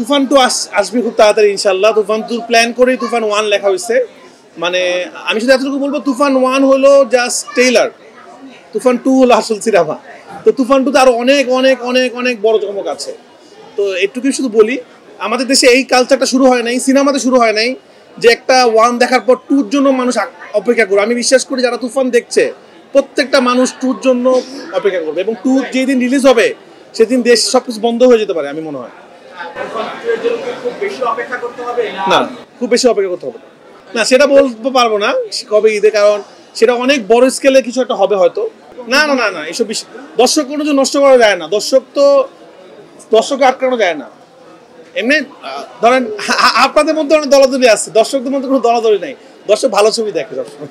তুফান 2 আসবে খুব তাড়াতাড়ি ইনশাল্লাহ। তুফান 2 প্ল্যান করেই তুফান 1 লেখা হয়েছে। মানে আমি শুধু এতটুকু বলবো, তুফান 1 হলো জাস্ট ট্রেইলার, তুফান 2 হলো আসল সিনেমা। তো তুফান 2 তে আরো অনেক অনেক অনেক অনেক বড় চমক আছে। তো এটুকুই শুধু বলি, আমাদের দেশে এই কালচারটা শুরু হয় নাই, সিনেমাতে শুরু হয় নাই যে একটা 1 দেখার পর 2 জন্য মানুষ অপেক্ষা করবে। আমি বিশ্বাস করি যারা তুফান দেখছে প্রত্যেকটা মানুষ 2 জন্য অপেক্ষা করবে, এবং 2 যেদিন রিলিজ হবে সেদিন দেশ সবকিছু বন্ধ হয়ে যেতে পারে, আমি মনে হয়। খুব বেশি অপেক্ষা করতে হবে না, খুব বেশি অপেক্ষা করতে হবে না, সেটা বলতে পারবো না কবে ঈদে, কারণ সেটা অনেক বড় স্কেলে কিছু একটা হবে হয়তো। না না না না, এসব দর্শক কোনো কিছু নষ্ট করা যায় না, দর্শককে আটকানো যায় না। এমনি ধরেন আপনাদের মধ্যে অনেক দলাদলি আছে, দর্শকদের মধ্যে কোনো দলাদলি নাই, দর্শক ভালো ছবি দেখে সবসময়।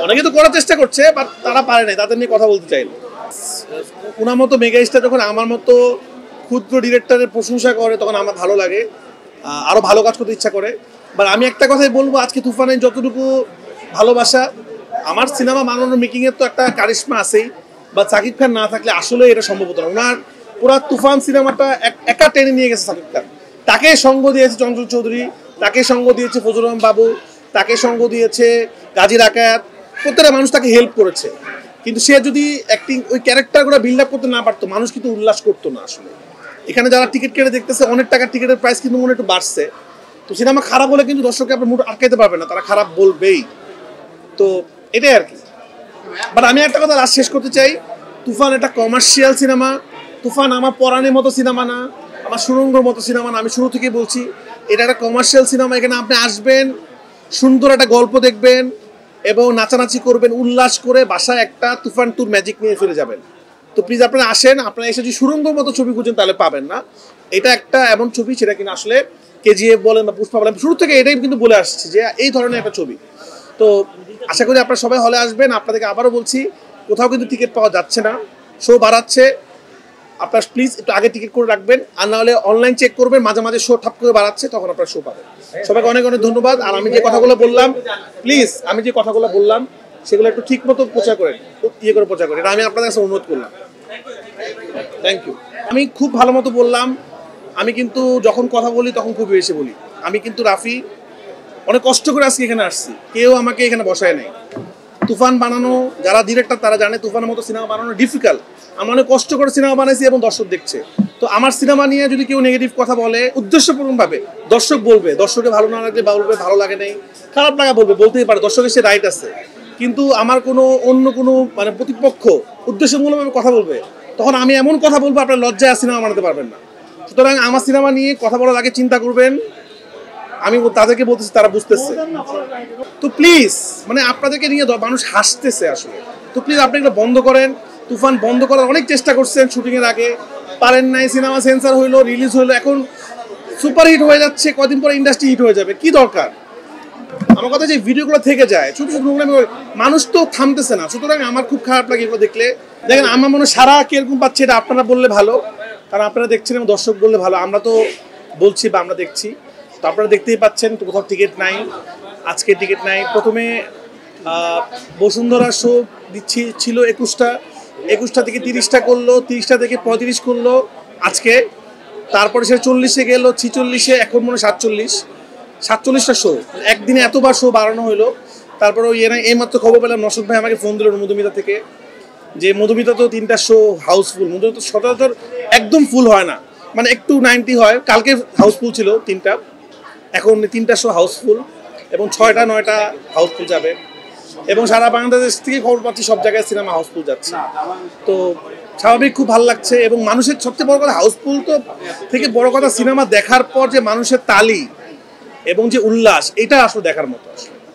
অনেকে তো করার চেষ্টা করছে, বাট তারা পারে নাই, তাদের নিয়ে কথা বলতে চাইল। ওনার মতো মেগা স্টার যখন আমার মতো ক্ষুদ্র ডিরেক্টরের প্রশংসা করে তখন আমার ভালো লাগে, আরো ভালো কাজ করতে ইচ্ছা করে। বাট আমি একটা কথাই বলবো, আজকে তুফানের যতটুকু ভালোবাসা, আমার সিনেমা বানানোর মেকিংয়ের তো একটা কারিশমা আছেই, বা সাকিব খান না থাকলে আসলে এটা সম্ভব হতো না। ওনার পুরা তুফান সিনেমাটা একা টেনে নিয়ে গেছে সাকিব খান। তাকে সঙ্গ দিয়েছে চঞ্চল চৌধুরী, তাকে সঙ্গ দিয়েছে ফজলুর রহমান বাবু, তাকে সঙ্গ দিয়েছে গাজী রাকায়াত, প্রত্যেকটা মানুষ তাকে হেল্প করেছে। কিন্তু সে যদি অ্যাক্টিং ওই ক্যারেক্টারগুলো বিল্ড আপ করতে না পারতো, মানুষ কিন্তু উল্লাস করতো না আসলে। এখানে যারা টিকিট কেটে দেখতেছে, অনেক টাকার টিকিটের প্রাইস কিন্তু মনে একটু বাড়ছে। তো সিনেমা খারাপ হলে কিন্তু দর্শককে আপনার মুড আটকাইতে পারবে না, তারা খারাপ বলবেই। তো এটাই আর কি। বাট আমি একটা কথা লাস্ট শেষ করতে চাই, তুফান একটা কমার্শিয়াল সিনেমা। তুফান আমার পরাণের মতো সিনেমা না, আমার সুরঙ্গর মতো সিনেমা না। আমি শুরু থেকেই বলছি এটা একটা কমার্শিয়াল সিনেমা। এখানে আপনি আসবেন, সুন্দর একটা গল্প দেখবেন এবং নাচানাচি করবেন, উল্লাস করে বাসায় একটা তুফান 2 ম্যাজিক নিয়ে ফিরে যাবেন। তো প্লিজ আপনারা আসেন, আপনারা এসে যদি সুরঙ্গর মতো ছবি খুঁজেন তাহলে পাবেন না। এটা একটা এমন ছবি, সেটা কিনা আসলে কেজিএফ বলেন বা পুষ্পা বলেন, শুরু থেকে এটাই কিন্তু বলে আসছি যে এই ধরনের একটা ছবি। তো আশা করি আপনারা সবাই হলে আসবেন। আপনাদেরকে আবারও বলছি, কোথাও কিন্তু টিকিট পাওয়া যাচ্ছে না, শো বাড়াচ্ছে। আপনারা প্লিজ একটু আগে টিকিট করে রাখবেন, আর না হলে অনলাইন চেক করবেন, মাঝে মাঝে শো ঠাপ করে বাড়াচ্ছে, তখন আপনারা শো পাবেন। সবাইকে অনেক অনেক ধন্যবাদ। আর আমি যে কথাগুলো বললাম, প্লিজ আমি যে কথাগুলো বললাম সেগুলো একটু ঠিক মতো প্রচার করেন, প্রচার করেন, এটা আমি আপনাদের কাছে অনুরোধ করলাম। Thank you. আমি খুব ভালো মতো বললাম। আমি কিন্তু যখন কথা বলি তখন খুব বেশি বলি। আমি কিন্তু রাফি অনেক কষ্ট করে আজকে এখানে আসছি, কেউ আমাকে এখানে বসায় নাই। তুফান বানানো যারা ডিরেক্টর তারা জানে তুফানের মতো সিনেমা বানানো ডিফিকাল্ট। আমি অনেক কষ্ট করে সিনেমা বানাইছি এবং দর্শক দেখছে। তো আমার সিনেমা নিয়ে যদি কেউ নেগেটিভ কথা বলে উদ্দেশ্যপূর্ণভাবে, দর্শক বলবে, দর্শকের ভালো না লাগলে বলবে ভালো লাগে নাই, খারাপ লাগা বলবে, বলতেই পারে, দর্শকের সে রাইট আছে। কিন্তু আমার কোনো অন্য কোনো মানে প্রতিপক্ষ উদ্দেশ্যমূলকভাবে কথা বলবে, তখন আমি এমন কথা বলবো আপনার লজ্জায় আর সিনেমা বানাতে পারবেন না। সুতরাং আমার সিনেমা নিয়ে কথা বলার আগে চিন্তা করবেন। আমি তাদেরকে বলতেছি, তারা বুঝতেছে। তো প্লিজ মানে আপনাদেরকে নিয়ে মানুষ হাসতেছে আসলে। তো প্লিজ আপনি এগুলো বন্ধ করেন। তুফান বন্ধ করার অনেক চেষ্টা করছেন শুটিংয়ের আগে, পারেন নাই। সিনেমা সেন্সার হইলো, রিলিজ হইলো, এখন সুপার হিট হয়ে যাচ্ছে, কদিন পরে ইন্ডাস্ট্রি হিট হয়ে যাবে, কি দরকার? আমার কথা যে ভিডিওগুলো থেকে যায় ছোটো ছোটো মানুষ তো থামতেছে না। সুতরাং আমার খুব খারাপ লাগে এগুলো দেখলে। দেখেন আমার মনে সারা কিরকম পাচ্ছে এটা আপনারা বললে ভালো, কারণ আপনারা দেখছেন এবং দর্শক বললে ভালো। আমরা তো বলছি বা আমরা দেখছি, তো আপনারা দেখতেই পাচ্ছেন তো কোথাও টিকিট নাই, আজকে টিকিট নাই। প্রথমে বসুন্ধরা শো দিচ্ছি ছিল 21টা থেকে 30টা করলো, 30টা থেকে 35 করলো আজকে, তারপরে সে 40-এ গেল, 46-এ, এখন মনে 47টা শো। একদিনে এতবার শো বাড়ানো হলো। তারপরে ওই এইমাত্র খবর পেলাম, নসদ ভাই আমাকে ফোন দিল মধুমিতা থেকে, যে মধুমিতা তো 3টা শো হাউসফুল। মধুমিতা সচরাচর একদম ফুল হয় না, মানে একটু 90 হয়। কালকে হাউসফুল ছিল 3টা, এখন 3টা শো হাউসফুল এবং 6টা-9টা হাউসফুল যাবে। এবং সারা বাংলাদেশ থেকে খবর পাচ্ছি সব জায়গায় সিনেমা হাউসফুল যাচ্ছে। তো স্বাভাবিক খুব ভালো লাগছে। এবং মানুষের সবচেয়ে বড় কথা হাউসফুল তো থেকে বড় কথা সিনেমা দেখার পর যে মানুষের তালি এবং যে উল্লাস, এটা আসলে দেখার মতো।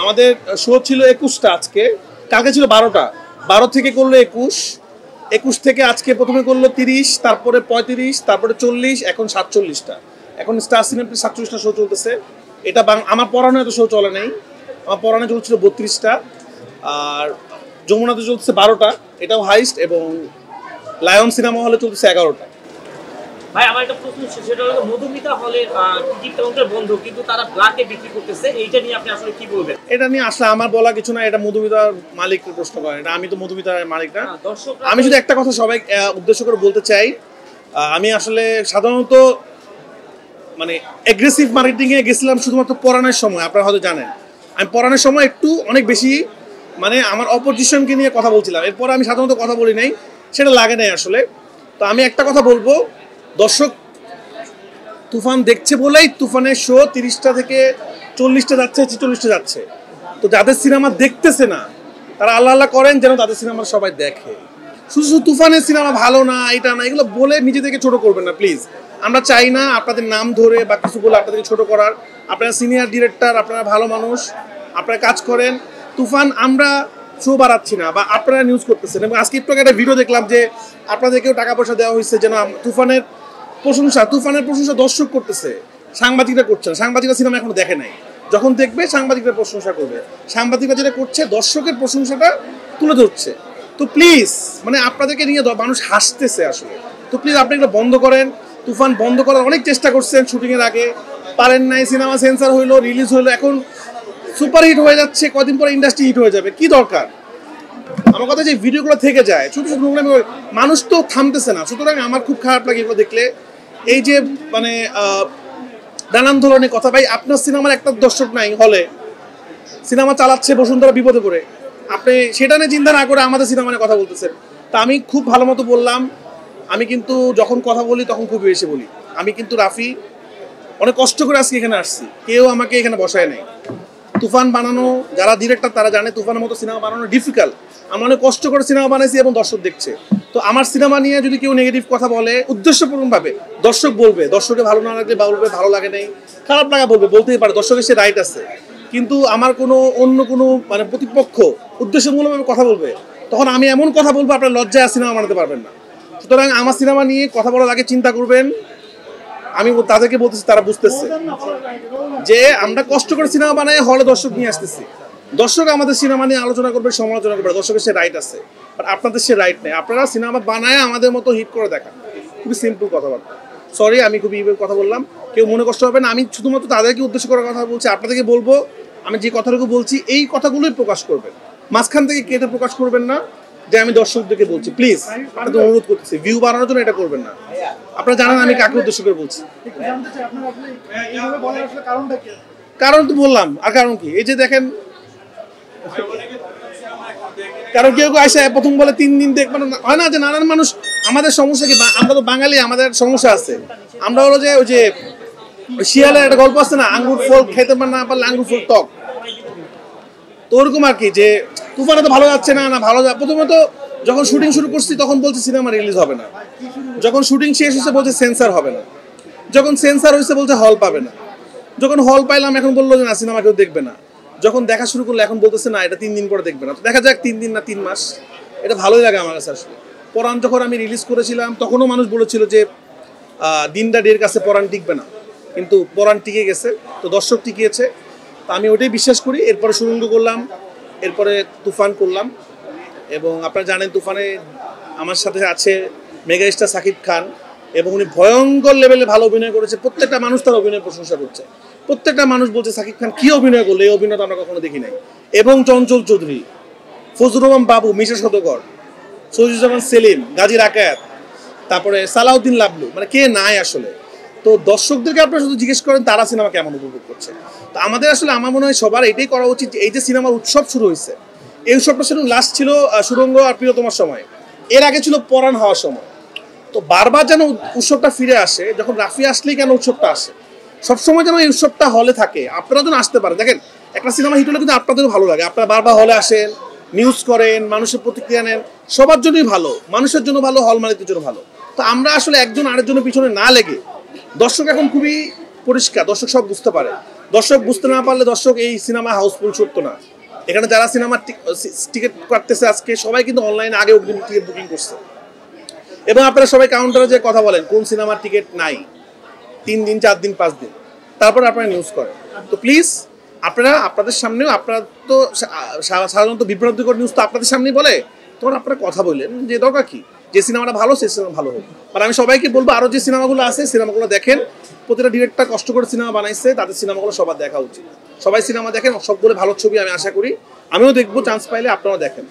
আমাদের শো ছিল 21টা আজকে, কালকে ছিল 12টা, 12 থেকে করলো 21 থেকে আজকে প্রথমে করলো 30, তারপরে 35, তারপরে 40, এখন 47টা। এখন স্টার সিনেমা 47টা শো চলতেছে। এটা আমার পড়ানো এত শো চলে নেই, আমার পড়ানো চলছিল 32টা, আর যমুনাতে চলছে 12টা, এটাও হাইস্ট, এবং লায়ন সিনেমা হলে চলছে 11টা। ভাই আমার একটা প্রশ্ন ছিল, সেটা হলো মধুমিতা হলের টিকিট কাউন্টার বন্ধ, কিন্তু তারা ব্ল্যাকে বিক্রি করতেছে, এইটা নিয়ে আপনি আসলে কি বলবেন? এটা নিয়ে আসলে আমার বলা কিছু না, এটা মধুমিতার মালিককে প্রশ্ন করেন, এটা আমি তো মধুমিতার মালিক না। আমি শুধু একটা কথা সবাই উদ্দেশ্য করে বলতে চাই আমি আসলে সাধারণত মানে অ্যাগ্রেসিভ মার্কেটিংয়ে গেছিলাম শুধুমাত্র পড়ানোর সময়। আপনারা হয়তো জানেন আমি পড়ানোর সময় একটু অনেক বেশি মানে আমার অপোজিশনকে নিয়ে কথা বলছিলাম, এরপরে আমি সাধারণত কথা বলি নাই, সেটা লাগে নাই আসলে। তো আমি একটা কথা বলবো, দর্শক তুফান দেখছে বলেই তুফানের শো 30টা থেকে 40টা যাচ্ছে, 46টা যাচ্ছে। তো যাদের সিনেমা দেখতেছে না তারা আল্লাহ আল্লাহ করেন যেন তাদের সিনেমা সবাই দেখে। শুধু শুধু তুফানের সিনেমা ভালো না, এটা না, এগুলো বলে নিজেদেরকে ছোট করবেন না প্লিজ। আমরা চাই না আপনাদের নাম ধরে বা কিছু বলে আপনাদেরকে ছোট করার। আপনারা সিনিয়র ডিরেক্টর, আপনারা ভালো মানুষ, আপনারা কাজ করেন। তুফান আমরা শো বাড়াচ্ছি না বা আপনারা নিউজ করতেছেন। এবং আজকে একটু একটা ভিডিও দেখলাম যে আপনাদেরকেও টাকা পয়সা দেওয়া হয়েছে যেন তুফানের প্রশংসা দর্শক করতেছে, সাংবাদিকরা করছে না। সাংবাদিকরা সিনেমা এখনো দেখে নাই, যখন দেখবে সাংবাদিকরা প্রশংসা করবে। সাংবাদিকরা যেটা করছে দর্শকের প্রশংসাটা তুলে ধরছে। তো প্লিজ মানে আপনাদেরকে নিয়ে মানুষ হাসতেছে আসলে। তো প্লিজ আপনি এগুলো বন্ধ করেন। তুফান বন্ধ করার অনেক চেষ্টা করছেন শুটিংয়ের আগে, পারেন নাই। সিনেমা সেন্সার হইলো, রিলিজ হইলো, এখন সুপার হিট হয়ে যাচ্ছে, কদিন পরে ইন্ডাস্ট্রি হিট হয়ে যাবে। কি দরকার? আমার কথা যে ভিডিওগুলো থেকে যায় ছোটো ছোটো প্রোগ্রাম, মানুষ তো থামতেছে না। সুতরাং আমার খুব খারাপ লাগে এগুলো দেখলে। এই যে মানে নানান ধরনের কথা। ভাই আপনার সিনেমার একটা দর্শক নাই হলে, সিনেমা চালাচ্ছে বসুন্ধরা বিপদে পড়ে, আপনি সেটা নিয়ে চিন্তা না করে আমাদের সিনেমা নিয়ে কথা বলতেছেন। তা আমি খুব ভালো মতো বললাম, আমি কিন্তু যখন কথা বলি তখন খুব বেশি বলি। আমি কিন্তু রাফি অনেক কষ্ট করে আজকে এখানে আসছি, কেউ আমাকে এখানে বসায় নাই। তুফান বানানো যারা ডিরেক্টর তারা জানে তুফানের মতো সিনেমা বানানো ডিফিকাল্ট। আমি অনেক কষ্ট করে সিনেমা বানাইছি এবং দর্শক দেখছে। তো আমার সিনেমা নিয়ে যদি কেউ নেগেটিভ কথা বলে উদ্দেশ্যপূর্ণভাবে, দর্শক বলবে, দর্শকের ভালো না লাগলে বলবে ভালো লাগে নাই, খারাপ লাগা বলবে, বলতেই পারে, দর্শকের সে রাইট আছে। কিন্তু আমার কোনো অন্য কোনো মানে প্রতিপক্ষ উদ্দেশ্যমূলকভাবে কথা বলবে, তখন আমি এমন কথা বলবো আপনার লজ্জায় সিনেমা বানাতে পারবেন না। সুতরাং আমার সিনেমা নিয়ে কথা বলার আগে চিন্তা করবেন। আমি তাদেরকে বলতেছি, তারা বুঝতেছে যে আমরা কষ্ট করে সিনেমা বানাই, হলে দর্শক নিয়ে আসতেছি। দর্শক আমাদের সিনেমা নিয়ে আলোচনা করবে, সমালোচনা করবে, দর্শকের সে রাইট আছে। বাট আপনাদের সে রাইট নেই। আপনারা সিনেমা বানায় আমাদের মতো হিট করে দেখান। খুবই সিম্পল কথাবার্তা। সরি আমি খুবই কথা বললাম, কেউ মনে কষ্ট হবে না। আমি শুধুমাত্র তাদেরকে উদ্দেশ্য করার কথা বলছি। আপনাদেরকে বলবো আমি যে কথাটুকু বলছি এই কথাগুলোই প্রকাশ করবেন, মাঝখান থেকে কেটে প্রকাশ করবেন না যে আমি দর্শকদেরকে বলছি। প্লিজ আপনাদের অনুরোধ করতেছি, ভিউ বাড়ানোর জন্য এটা করবেন না। আপনারা জানেন আমি কাকে উদ্দেশ্য করে বলছি। কারণ তো বললাম, আর কারণ কি? এই যে দেখেন, কারণ কেউ কেউ আসে প্রথম বলে 3 দিন দেখবেন, হয় না যে নানান মানুষ। আমাদের সমস্যা কি, আমরা তো বাঙালি, আমাদের সমস্যা আছে। আমরা হলো যে ওই যে শিয়ালের একটা গল্প আছে না, আঙ্গুর ফল খেতে না পারলে আঙ্গুর ফল টক। তো ওরকম আর কি, যে তুফানে তো ভালো যাচ্ছে না, ভালো প্রথমত যখন শুটিং শুরু করছি তখন বলছে সিনেমা রিলিজ হবে না, যখন শুটিং শেষ হয়েছে বলছে সেন্সার হবে না, যখন সেন্সার হয়েছে বলছে হল পাবে না, যখন হল পাইলাম এখন বললো যে না সিনেমা কেউ দেখবে না, যখন দেখা শুরু করলো এখন বলতেছে না এটা 3 দিন পরে দেখবে না। তো দেখা যাক 3 দিন না 3 মাস, এটা ভালোই লাগে আমার কাছে আসলে। পরাণ যখন আমি রিলিজ করেছিলাম তখনও মানুষ বলেছিল যে দিনটা ডের কাছে পরাণ টিকবে না, কিন্তু পরাণ টিকে গেছে। তো দর্শক টিকিয়েছে, তো আমি ওটাই বিশ্বাস করি। এরপরে সুরঙ্গ করলাম, এরপরে তুফান করলাম। এবং আপনারা জানেন তুফানে আমার সাথে আছে মেগা স্টার শাকিব খান, এবং উনি ভয়ঙ্কর লেভেলে ভালো অভিনয় করেছে। প্রত্যেকটা মানুষ তার অভিনয় প্রশংসা করছে, প্রত্যেকটা মানুষ বলছে শাকিব খান কী অভিনয় করলো, এই অভিনয়টা আমরা কখনো দেখি নাই। এবং চঞ্চল চৌধুরী, ফজলুর রহমান বাবু, মিশা সদকর, সজিদুজ্জামান সেলিম, গাজী রাকায়াত, তারপরে সালাউদ্দিন লাবলু, মানে কে নাই আসলে। তো দর্শকদেরকে আপনারা শুধু জিজ্ঞেস করেন তারা সিনেমা কেমন উপভোগ করছে। তো আমাদের আসলে আমার মনে হয় সবার এটাই করা উচিত। এই যে সিনেমার উৎসব শুরু হয়েছে, এই উৎসবটা শুরু লাস্ট ছিল সুরঙ্গ আর প্রিয়তমার সময়, এর আগে ছিল পরাণ হওয়ার সময়। তো বারবার যেন উৎসবটা ফিরে আসে, যখন রাফি আসলেই কেন উৎসবটা আসে, সবসময় যেন এই উৎসবটা হলে থাকে, আপনারা যেন আসতে পারেন। দেখেন একটা সিনেমা হিট হলে কিন্তু আপনাদেরও ভালো লাগে, আপনারা বারবার হলে আসেন, নিউজ করেন, মানুষের প্রতিক্রিয়া নেন, সবার জন্যই ভালো, মানুষের জন্য ভালো, হল মালিকদের জন্য ভালো। তো আমরা আসলে একজন আরেকজনের পিছনে না লেগে, দর্শক এখন খুবই পরিষ্কার, দর্শক সব বুঝতে পারে। দর্শক বুঝতে না পারলে দর্শক এই সিনেমা হাউসফুল করতো না। এখানে যারা সিনেমার টিকিট কাটতেছে আজকে সবাই কিন্তু অনলাইনে আগে অগ্রিম টিকিট বুকিং করছে। এবং আপনারা সবাই কাউন্টারে যে কথা বলেন কোন সিনেমার টিকিট নাই, 3 দিন 4 দিন 5 দিন, তারপরে আপনারা নিউজ করেন। তো প্লিজ আপনারা আপনাদের সামনেও, আপনারা তো সাধারণত বিভ্রান্তিকর নিউজ তো আপনাদের সামনেই বলে, তখন আপনারা কথা বললেন যে দরকার কি, যে সিনেমাটা ভালো সেই সিনেমা ভালো হোক। আর আমি সবাইকে বলবো আরও যে সিনেমাগুলো আছে সিনেমাগুলো দেখেন, প্রতিটা ডিরেক্টর কষ্ট করে সিনেমা বানাইছে, তাদের সিনেমাগুলো সবার দেখা উচিত। সবাই সিনেমা দেখেন, সবগুলো ভালো ছবি আমি আশা করি, আমিও দেখবো, চান্স পাইলে আপনারাও দেখেন।